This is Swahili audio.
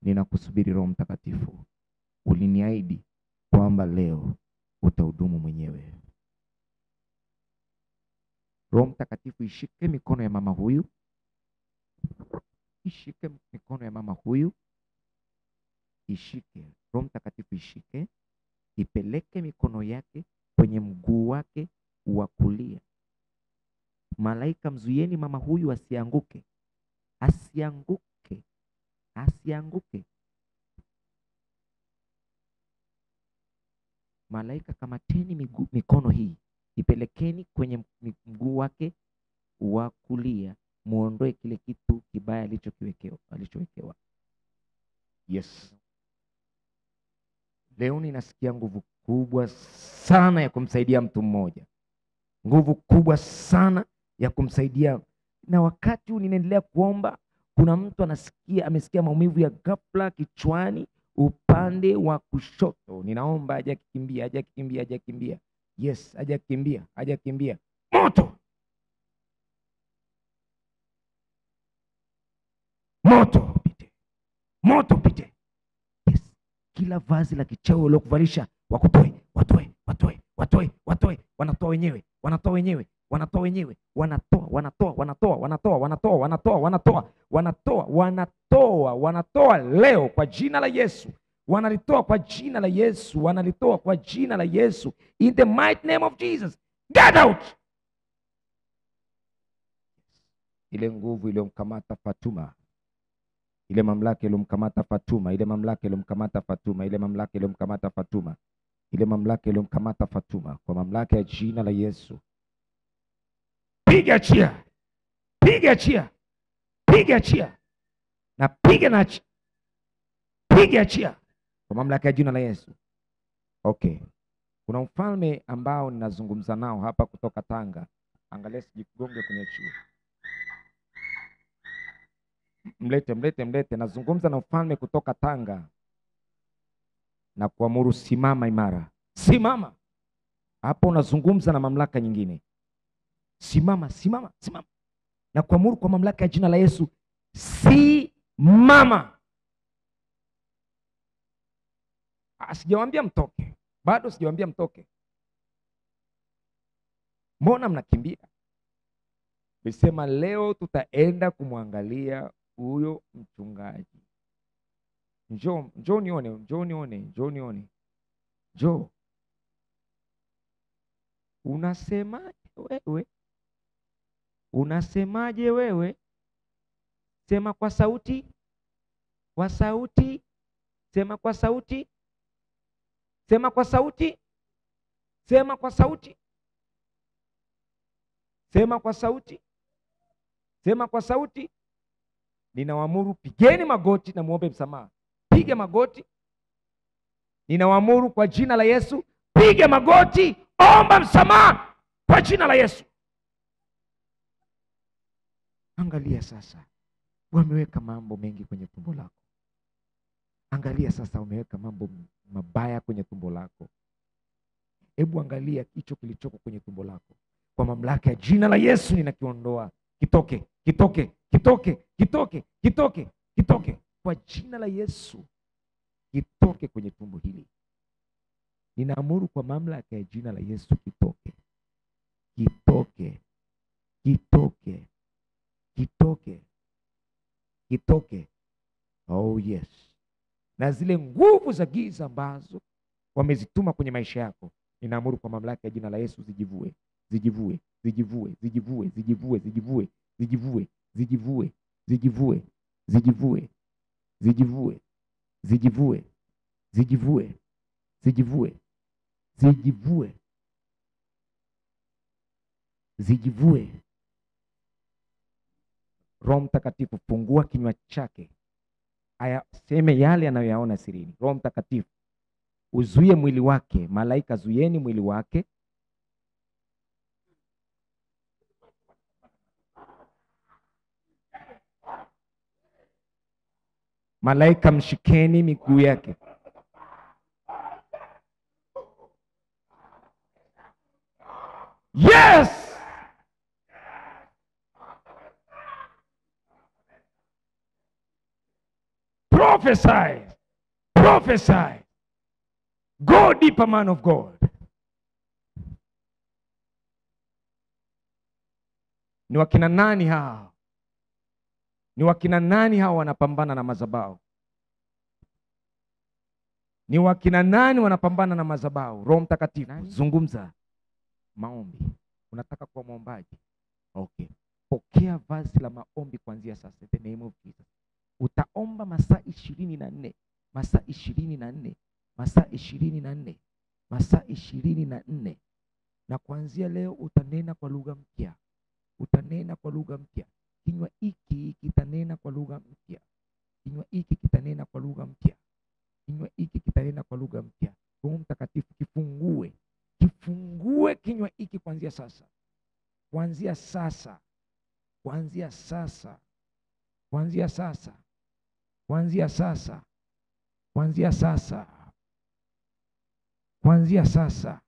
ninakusubiri Roho Mtakatifu. Uliniahidi kwamba leo utahudumu mwenyewe. Roho Mtakatifu, ishike mikono ya mama huyu. Ishike mikono ya mama huyu. Ishike. Roho Mtakatifu ishike. Ipeleke mikono yake kwenye mguu wake wa kulia. Malaika, mzuieni mama huyu asianguke. Asianguke. Asianguke. Malaika, kamateni mikono hii. Ipelekeni kwenye mguu wake wa kulia. Muondoe kile kitu kibaya alichowekewa. Yes. Leo ninasikia nguvu kubwa sana ya kumsaidia mtu mmoja. Nguvu kubwa sana ya kumsaidia. Na wakati huu ninaendelea kuomba, kuna mtu amesikia maumivu ya ghafla kichwani upande wa kushoto. Ninaomba aje kimbia. Yes, aje kimbia. Moto! Moto pite. Yes. Kila vazi la kichawi waliokuvalisha watoe. Wanatoa wenyewe. Wanatoa leo kwa jina la Yesu. Wanalitoa kwa jina la Yesu. In the mighty name of Jesus. Get out. Ile nguvu iliyomkamata Fatuma. Ile mamlaka iliyomkamata Fatuma. Ile mamlaka iliyomkamata Fatuma. Kwa mamlaka ya jina la Yesu. Piga chia. Na piga chia. Kwa mamlaka ya jina la Yesu. Okay. Kuna mfalme ambao ninazungumza nao hapa kutoka Tanga. Angalia sijigonge kwenye chuo. Mlete. Nazungumza na mfalme kutoka Tanga. Na kuamuru simama imara. Simama. Hapo unazungumza na mamlaka nyingine. Simama. Na kuamuru kwa mamlaka ya jina la Yesu. Simama. Sijawaambia mtoke. Bado sijawaambia mtoke. Mbona mnakimbia? Nisema leo tutaenda kumwangalia huyo mchungaji. Njoo nione. Njoo. Unasemaje wewe? Sema kwa sauti. Sema kwa sauti. Ninawaamuru pigeni magoti na muombe msamaha. Piga magoti. Ninawaamuru kwa jina la Yesu, piga magoti, omba msamaha kwa jina la Yesu. Angalia sasa, wameweka mambo mengi kwenye tumbo lako. Angalia sasa, wameweka mambo mabaya kwenye tumbo lako. Hebu angalia hicho kilichoko kwenye tumbo lako. Kwa mamlaka ya jina la Yesu ninakiondoa. Kitoke. Kwa jina la Yesu, kitoke kwenye tumbo hili. Ninaamuru kwa mamlaka ya jina la Yesu, kitoke. Oh yes. Na zile nguvu za giza ambazo wamezituma kwenye maisha yako, ninaamuru kwa mamlaka ya jina la Yesu, zijivue. Roho Mtakatifu, fungua kinywa chake, ayaseme yale anayoyaona sirini. Roho Mtakatifu, uzuie mwili wake. Malaika, zuieni mwili wake. Malaika, mshikeni miguu yake. Yes! Prophesy. Prophesy. Go deeper, man of God. Ni wakina nani hao? Ni wakina nani hao wanapambana na madhabahu? Ni wakina nani wanapambana na madhabahu? Roho Mtakatifu, zungumza. Maombi. Unataka kuwa mwombaji? Okay. Pokea vazi la maombi kuanzia sasa. In the name of Jesus. Utaomba masaa 24. Masaa 24. Masaa 24. Masaa 24. Na kuanzia leo utanena kwa lugha mpya. Utanena kwa lugha mpya. Kinywa hiki kitanena kwa lugha mpya. Kinywa hiki kitanena kwa lugha mpya. Kinywa hiki kitanena kwa lugha mpya. Roho Mtakatifu, kifungue. Kifungue kinywa hiki kuanzia sasa. Kuanzia sasa. Kuanzia sasa. Kuanzia sasa. Kuanzia sasa. Kuanzia sasa. Kuanzia sasa.